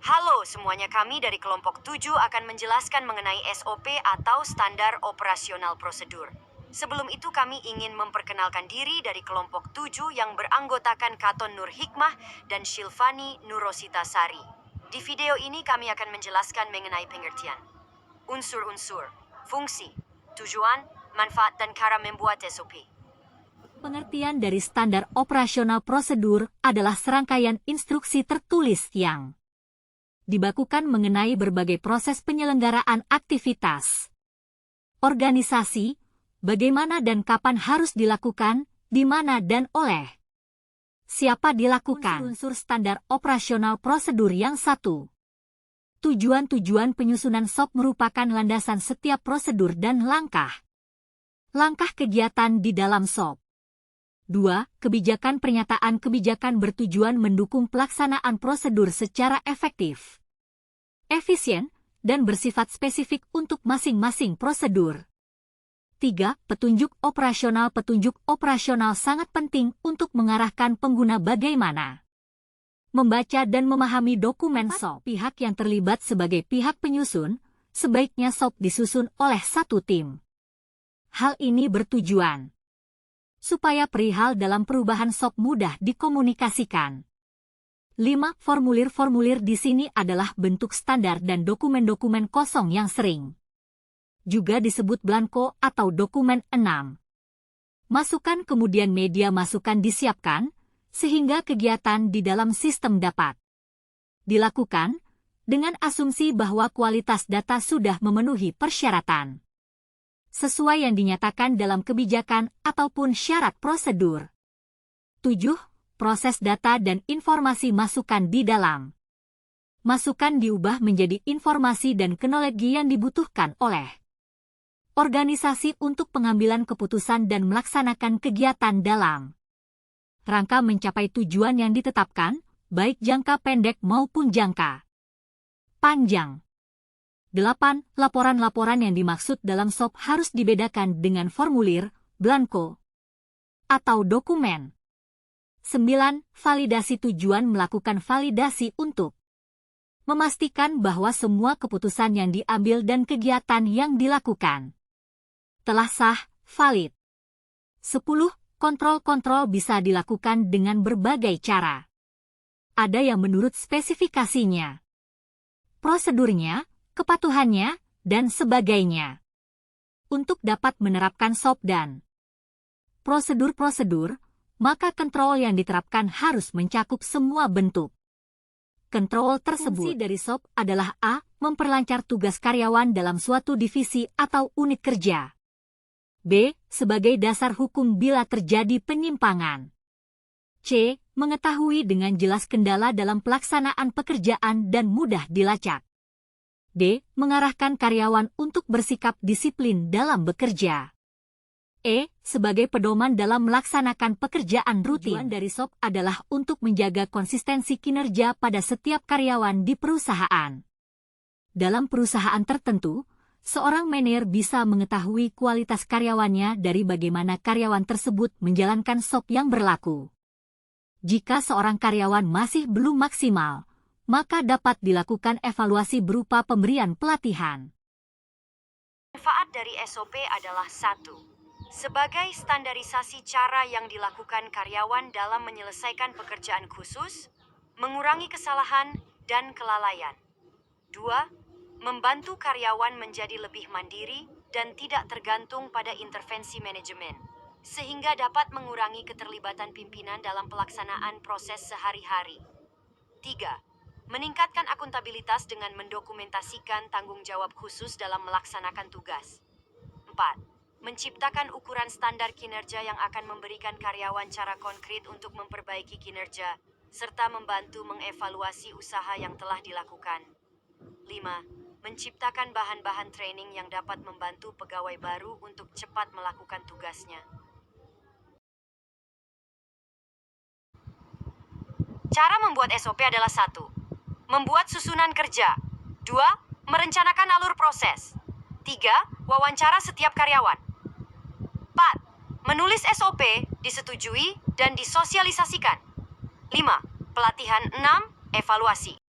Halo semuanya, kami dari kelompok 7 akan menjelaskan mengenai SOP atau Standar Operasional Prosedur. Sebelum itu kami ingin memperkenalkan diri dari kelompok 7 yang beranggotakan Katon Nur Hikmah dan Shilvani Nurosita Sari. Di video ini kami akan menjelaskan mengenai pengertian, unsur-unsur, fungsi, tujuan, manfaat dan cara membuat SOP. Pengertian dari standar operasional prosedur adalah serangkaian instruksi tertulis yang dibakukan mengenai berbagai proses penyelenggaraan aktivitas organisasi, bagaimana dan kapan harus dilakukan, di mana dan oleh siapa dilakukan. Unsur standar operasional prosedur yang satu. Tujuan-tujuan penyusunan SOP merupakan landasan setiap prosedur dan langkah kegiatan di dalam SOP. 2. Kebijakan pernyataan kebijakan bertujuan mendukung pelaksanaan prosedur secara efektif, efisien, dan bersifat spesifik untuk masing-masing prosedur. 3. Petunjuk operasional sangat penting untuk mengarahkan pengguna bagaimana membaca dan memahami dokumen SOP. Pihak yang terlibat sebagai pihak penyusun, sebaiknya SOP disusun oleh satu tim. Hal ini bertujuan supaya perihal dalam perubahan SOP mudah dikomunikasikan. 5. Formulir-formulir di sini adalah bentuk standar dan dokumen-dokumen kosong yang sering juga disebut blanko atau dokumen 6. Masukan kemudian media masukan disiapkan, sehingga kegiatan di dalam sistem dapat dilakukan dengan asumsi bahwa kualitas data sudah memenuhi persyaratan sesuai yang dinyatakan dalam kebijakan ataupun syarat prosedur. 7. Proses data dan informasi masukan di dalam. Masukan diubah menjadi informasi dan teknologi yang dibutuhkan oleh organisasi untuk pengambilan keputusan dan melaksanakan kegiatan dalam rangka mencapai tujuan yang ditetapkan, baik jangka pendek maupun jangka panjang. 8. Laporan-laporan yang dimaksud dalam SOP harus dibedakan dengan formulir, blanko, atau dokumen. 9. Validasi tujuan melakukan validasi untuk memastikan bahwa semua keputusan yang diambil dan kegiatan yang dilakukan telah sah, valid. 10. Kontrol-kontrol bisa dilakukan dengan berbagai cara. Ada yang menurut spesifikasinya, prosedurnya, kepatuhannya, dan sebagainya. Untuk dapat menerapkan SOP dan prosedur-prosedur, maka kontrol yang diterapkan harus mencakup semua bentuk kontrol tersebut. Fungsi dari SOP adalah A. Memperlancar tugas karyawan dalam suatu divisi atau unit kerja. B. Sebagai dasar hukum bila terjadi penyimpangan. C. Mengetahui dengan jelas kendala dalam pelaksanaan pekerjaan dan mudah dilacak. D. Mengarahkan karyawan untuk bersikap disiplin dalam bekerja. E. Sebagai pedoman dalam melaksanakan pekerjaan rutin. Tujuan dari SOP adalah untuk menjaga konsistensi kinerja pada setiap karyawan di perusahaan. Dalam perusahaan tertentu, seorang manajer bisa mengetahui kualitas karyawannya dari bagaimana karyawan tersebut menjalankan SOP yang berlaku. Jika seorang karyawan masih belum maksimal, maka dapat dilakukan evaluasi berupa pemberian pelatihan. Manfaat dari SOP adalah 1. Sebagai standarisasi cara yang dilakukan karyawan dalam menyelesaikan pekerjaan khusus, mengurangi kesalahan dan kelalaian. 2. Membantu karyawan menjadi lebih mandiri dan tidak tergantung pada intervensi manajemen, sehingga dapat mengurangi keterlibatan pimpinan dalam pelaksanaan proses sehari-hari. 3. Meningkatkan akuntabilitas dengan mendokumentasikan tanggung jawab khusus dalam melaksanakan tugas. 4. Menciptakan ukuran standar kinerja yang akan memberikan karyawan cara konkret untuk memperbaiki kinerja, serta membantu mengevaluasi usaha yang telah dilakukan. 5. Menciptakan bahan-bahan training yang dapat membantu pegawai baru untuk cepat melakukan tugasnya. Cara membuat SOP adalah 1. Membuat susunan kerja. 2. Merencanakan alur proses. 3. Wawancara setiap karyawan. 4. Menulis SOP, disetujui, dan disosialisasikan. 5. Pelatihan. 6. Evaluasi.